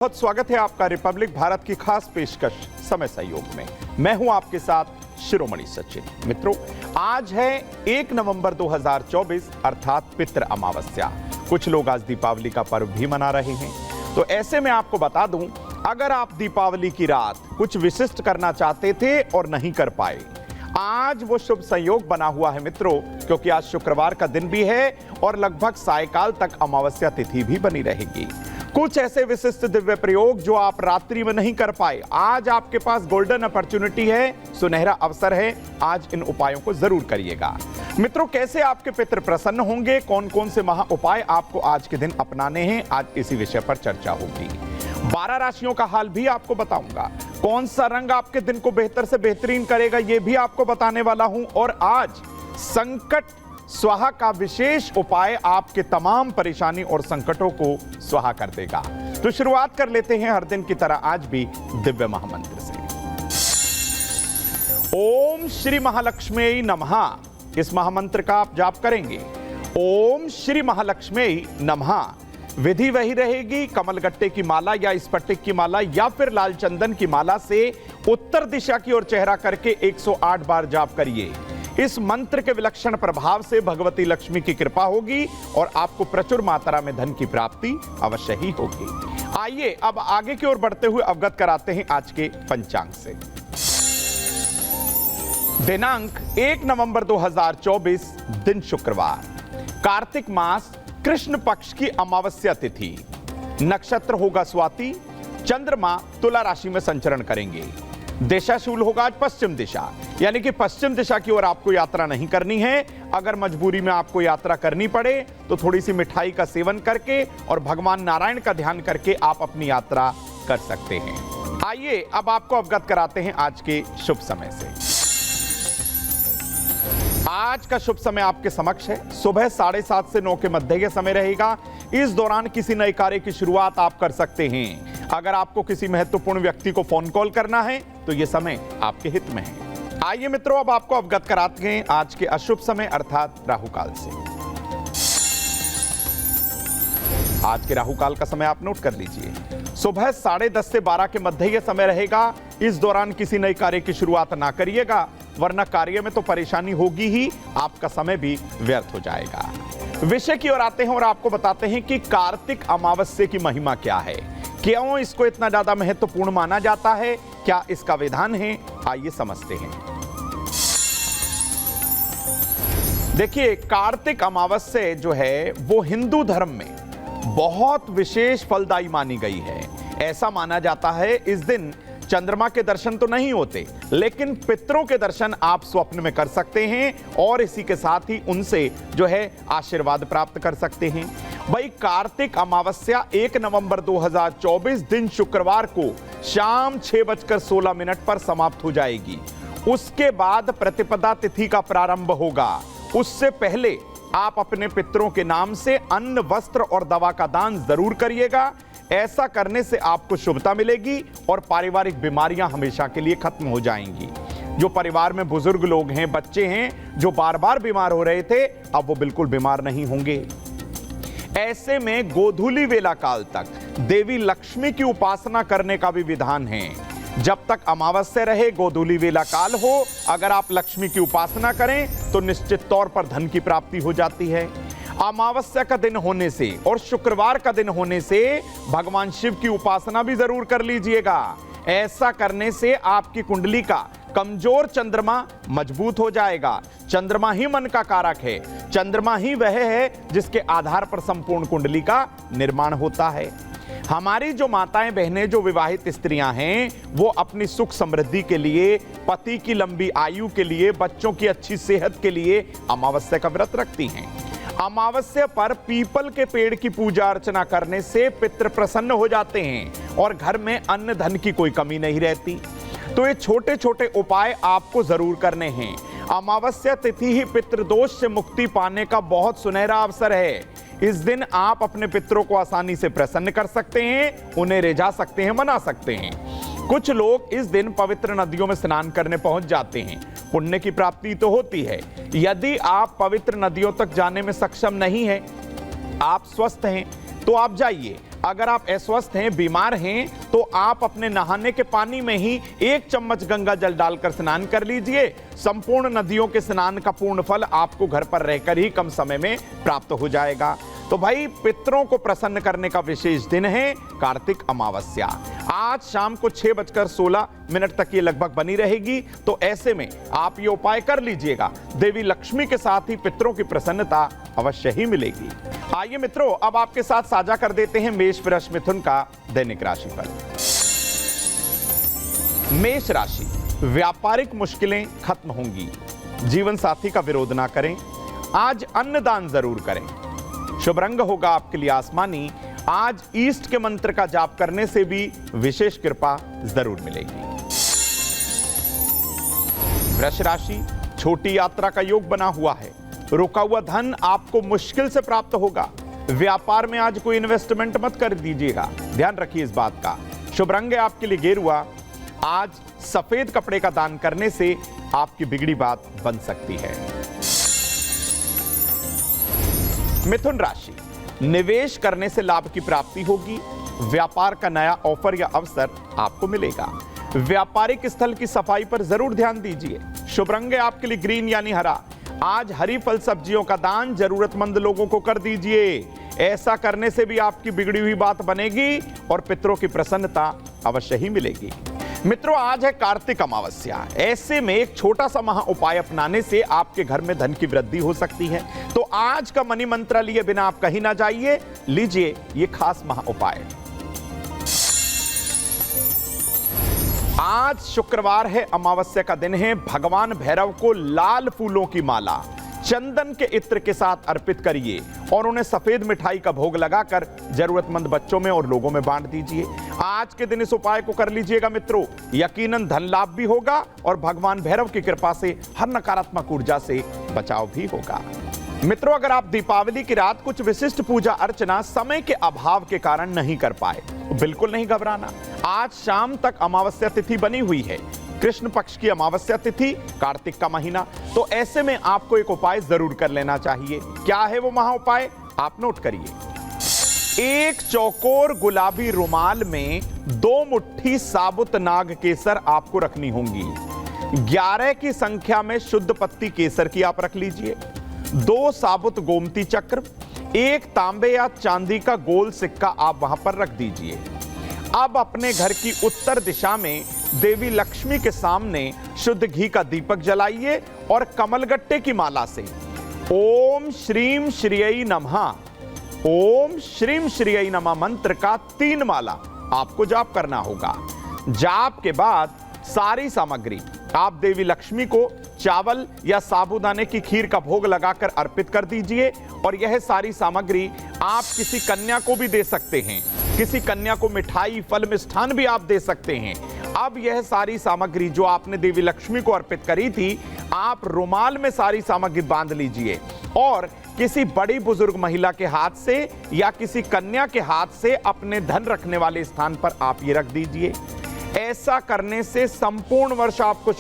बहुत स्वागत है आपका रिपब्लिक भारत की खास पेशकश समय सहयोग में। मैं हूं आपके साथ शिरोमणि सचिन। मित्रों, आज है 1 नवंबर 2024 अर्थात पितृ अमावस्या। कुछ लोग आज दीपावली का पर्व भी मना रहे हैं। तो ऐसे में आपको बता दूं, अगर आप दीपावली की रात कुछ विशिष्ट करना चाहते थे और नहीं कर पाए, आज वो शुभ संयोग बना हुआ है मित्रों, क्योंकि आज शुक्रवार का दिन भी है और लगभग सायकाल तक अमावस्या तिथि भी बनी रहेगी। कुछ ऐसे विशिष्ट दिव्य प्रयोग जो आप रात्रि में नहीं कर पाए, आज आपके पास गोल्डन अपॉर्चुनिटी है, सुनहरा अवसर है। आज इन उपायों को जरूर करिएगा। मित्रों, कैसे आपके पितृ प्रसन्न होंगे, कौन कौन से महा उपाय आपको आज के दिन अपनाने हैं, आज इसी विषय पर चर्चा होगी। 12 राशियों का हाल भी आपको बताऊंगा। कौन सा रंग आपके दिन को बेहतर से बेहतरीन करेगा, यह भी आपको बताने वाला हूं। और आज संकट स्वाहा का विशेष उपाय आपके तमाम परेशानी और संकटों को स्वाहा कर देगा। तो शुरुआत कर लेते हैं हर दिन की तरह आज भी दिव्य महामंत्र से। ओम श्री महालक्ष्मी नमः। इस महामंत्र का आप जाप करेंगे। ओम श्री महालक्ष्मी नमः। विधि वही रहेगी, कमलगट्टे की माला या स्फटिक की माला या फिर लाल चंदन की माला से उत्तर दिशा की ओर चेहरा करके 108 बार जाप करिए। इस मंत्र के विलक्षण प्रभाव से भगवती लक्ष्मी की कृपा होगी और आपको प्रचुर मात्रा में धन की प्राप्ति अवश्य ही होगी। आइए अब आगे की ओर बढ़ते हुए अवगत कराते हैं आज के पंचांग से। दिनांक 1 नवंबर 2024, दिन शुक्रवार, कार्तिक मास, कृष्ण पक्ष की अमावस्या तिथि, नक्षत्र होगा स्वाति, चंद्रमा तुला राशि में संचरण करेंगे। दिशा शूल होगा आज पश्चिम दिशा, यानी कि पश्चिम दिशा की ओर आपको यात्रा नहीं करनी है। अगर मजबूरी में आपको यात्रा करनी पड़े तो थोड़ी सी मिठाई का सेवन करके और भगवान नारायण का ध्यान करके आप अपनी यात्रा कर सकते हैं। आइए अब आपको अवगत कराते हैं आज के शुभ समय से। आज का शुभ समय आपके समक्ष है। सुबह 7:30 से 9 के मध्य का समय रहेगा। इस दौरान किसी नए कार्य की शुरुआत आप कर सकते हैं। अगर आपको किसी महत्वपूर्ण व्यक्ति को फोन कॉल करना है तो यह समय आपके हित में है। आइए मित्रों, अब आपको अवगत कराते हैं आज के अशुभ समय अर्थात राहुकाल से। आज के राहुकाल का समय आप नोट कर लीजिए। सुबह 10:30 से 12 के मध्य यह समय रहेगा। इस दौरान किसी नए कार्य की शुरुआत ना करिएगा, वरना कार्य में तो परेशानी होगी ही, आपका समय भी व्यर्थ हो जाएगा। विषय की ओर आते हैं और आपको बताते हैं कि कार्तिक अमावस्या की महिमा क्या है, क्यों इसको इतना ज्यादा महत्वपूर्ण माना जाता है, क्या इसका विधान है, आइए समझते हैं। देखिए, कार्तिक अमावस्या जो है वो हिंदू धर्म में बहुत विशेष फलदायी मानी गई है। ऐसा माना जाता है इस दिन चंद्रमा के दर्शन तो नहीं होते, लेकिन पितरों के दर्शन आप स्वप्न में कर सकते हैं और इसी के साथ ही उनसे जो है आशीर्वाद प्राप्त कर सकते हैं। भाई, कार्तिक अमावस्या 1 नवंबर 2024 दिन शुक्रवार को शाम 6:16 पर समाप्त हो जाएगी। उसके बाद प्रतिपदा तिथि का प्रारंभ होगा। उससे पहले आप अपने पितरों के नाम से अन्न, वस्त्र और दवा का दान जरूर करिएगा। ऐसा करने से आपको शुभता मिलेगी और पारिवारिक बीमारियां हमेशा के लिए खत्म हो जाएंगी। जो परिवार में बुजुर्ग लोग हैं, बच्चे हैं जो बार बार बीमार हो रहे थे, अब वो बिल्कुल बीमार नहीं होंगे। ऐसे में गोधूली वेला काल तक देवी लक्ष्मी की उपासना करने का भी विधान है। जब तक अमावस्या रहे, गोधूली वेला काल हो, अगर आप लक्ष्मी की उपासना करें तो निश्चित तौर पर धन की प्राप्ति हो जाती है। अमावस्या का दिन होने से और शुक्रवार का दिन होने से भगवान शिव की उपासना भी जरूर कर लीजिएगा। ऐसा करने से आपकी कुंडली का कमजोर चंद्रमा मजबूत हो जाएगा। चंद्रमा ही मन का कारक है। चंद्रमा ही वह है जिसके आधार पर संपूर्ण कुंडली का निर्माण होता है। हमारी जो माताएं बहनें, जो विवाहित स्त्रियां हैं, वो अपनी सुख समृद्धि के लिए, पति की लंबी आयु के लिए, बच्चों की अच्छी सेहत के लिए अमावस्या का व्रत रखती हैं। अमावस्या पर पीपल के पेड़ की पूजा अर्चना करने से पितृ प्रसन्न हो जाते हैं और घर में अन्न धन की कोई कमी नहीं रहती। तो ये छोटे छोटे उपाय आपको जरूर करने हैं। अमावस्या तिथि ही पितृदोष से मुक्ति पाने का बहुत सुनहरा अवसर है। इस दिन आप अपने पितरों को आसानी से प्रसन्न कर सकते हैं, उन्हें रिझा सकते हैं, मना सकते हैं। कुछ लोग इस दिन पवित्र नदियों में स्नान करने पहुंच जाते हैं। पुण्य की प्राप्ति तो होती है। यदि आप पवित्र नदियों तक जाने में सक्षम नहीं हैं, आप स्वस्थ हैं, तो आप जाइए। अगर आप अस्वस्थ हैं, बीमार हैं, तो आप अपने नहाने के पानी में ही 1 चम्मच गंगा जल डालकर स्नान कर लीजिए। संपूर्ण नदियों के स्नान का पूर्ण फल आपको घर पर रहकर ही कम समय में प्राप्त हो जाएगा। तो भाई, पितरों को प्रसन्न करने का विशेष दिन है कार्तिक अमावस्या। आज शाम को 6:16 तक ये लगभग बनी रहेगी। तो ऐसे में आप ये उपाय कर लीजिएगा, देवी लक्ष्मी के साथ ही पितरों की प्रसन्नता अवश्य ही मिलेगी। आइए मित्रों, अब आपके साथ साझा कर देते हैं मेष, वृष, मिथुन का दैनिक राशिफल। मेष राशि, व्यापारिक मुश्किलें खत्म होंगी। जीवन साथी का विरोध ना करें। आज अन्नदान जरूर करें। शुभ रंग होगा आपके लिए आसमानी। आज ईस्ट के मंत्र का जाप करने से भी विशेष कृपा जरूर मिलेगी। वृष राशि, छोटी यात्रा का योग बना हुआ है। रुका हुआ धन आपको मुश्किल से प्राप्त होगा। व्यापार में आज कोई इन्वेस्टमेंट मत कर दीजिएगा, ध्यान रखिए इस बात का। शुभ रंग है आपके लिए गेरुआ। आज सफेद कपड़े का दान करने से आपकी बिगड़ी बात बन सकती है। मिथुन राशि, निवेश करने से लाभ की प्राप्ति होगी। व्यापार का नया ऑफर या अवसर आपको मिलेगा। व्यापारिक स्थल की सफाई पर जरूर ध्यान दीजिए। शुभ रंग है आपके लिए ग्रीन यानी हरा। आज हरी फल सब्जियों का दान जरूरतमंद लोगों को कर दीजिए। ऐसा करने से भी आपकी बिगड़ी हुई बात बनेगी और पितरों की प्रसन्नता अवश्य ही मिलेगी। मित्रों, आज है कार्तिक अमावस्या। ऐसे में एक छोटा सा महा उपाय अपनाने से आपके घर में धन की वृद्धि हो सकती है। तो आज का मनी मंत्र लिए बिना आप कहीं ना जाइए, लीजिए ये खास महा उपाय। आज शुक्रवार है, अमावस्या का दिन है। भगवान भैरव को लाल फूलों की माला चंदन के इत्र के साथ अर्पित करिए और उन्हें सफेद मिठाई का भोग लगाकर जरूरतमंद बच्चों में और लोगों में बांट दीजिए। आज के दिन इस उपाय को कर लीजिएगा मित्रों, यकीनन धन लाभ भी होगा और भगवान भैरव की कृपा से हर नकारात्मक ऊर्जा से बचाव भी होगा। मित्रों, अगर आप दीपावली की रात कुछ विशिष्ट पूजा अर्चना समय के अभाव के कारण नहीं कर पाए तो बिल्कुल नहीं घबराना। आज शाम तक अमावस्या तिथि बनी हुई है, कृष्ण पक्ष की अमावस्या तिथि, कार्तिक का महीना। तो ऐसे में आपको एक उपाय जरूर कर लेना चाहिए। क्या है वो महा उपाय, आप नोट करिए। एक चौकोर गुलाबी रुमाल में 2 मुट्ठी साबुत नाग केसर आपको रखनी होंगी। 11 की संख्या में शुद्ध पत्ती केसर की आप रख लीजिए। 2 साबुत गोमती चक्र, 1 तांबे या चांदी का गोल सिक्का आप वहां पर रख दीजिए। अब अपने घर की उत्तर दिशा में देवी लक्ष्मी के सामने शुद्ध घी का दीपक जलाइए और कमलगट्टे की माला से ओम श्रीम श्रीयै नमः, ओम श्रीम श्रीयै नमः मंत्र का 3 माला आपको जाप करना होगा। जाप के बाद सारी सामग्री आप देवी लक्ष्मी को चावल या साबूदाने की खीर का भोग लगाकर अर्पित कर दीजिए। और यह सारी सामग्री आप किसी कन्या को भी दे सकते हैं। किसी कन्या को मिठाई, फल, मिष्ठान भी आप दे सकते हैं। अब यह सारी सामग्री जो आपने देवी लक्ष्मी को अर्पित करी थी, आप रुमाल में सारी सामग्री बांध लीजिए और किसी बड़ी बुजुर्ग महिला के हाथ से या किसी कन्या के हाथ से अपने धन रखने वाले स्थान पर आप ये रख दीजिए। ऐसा करने से संपूर्ण वर्ष आपको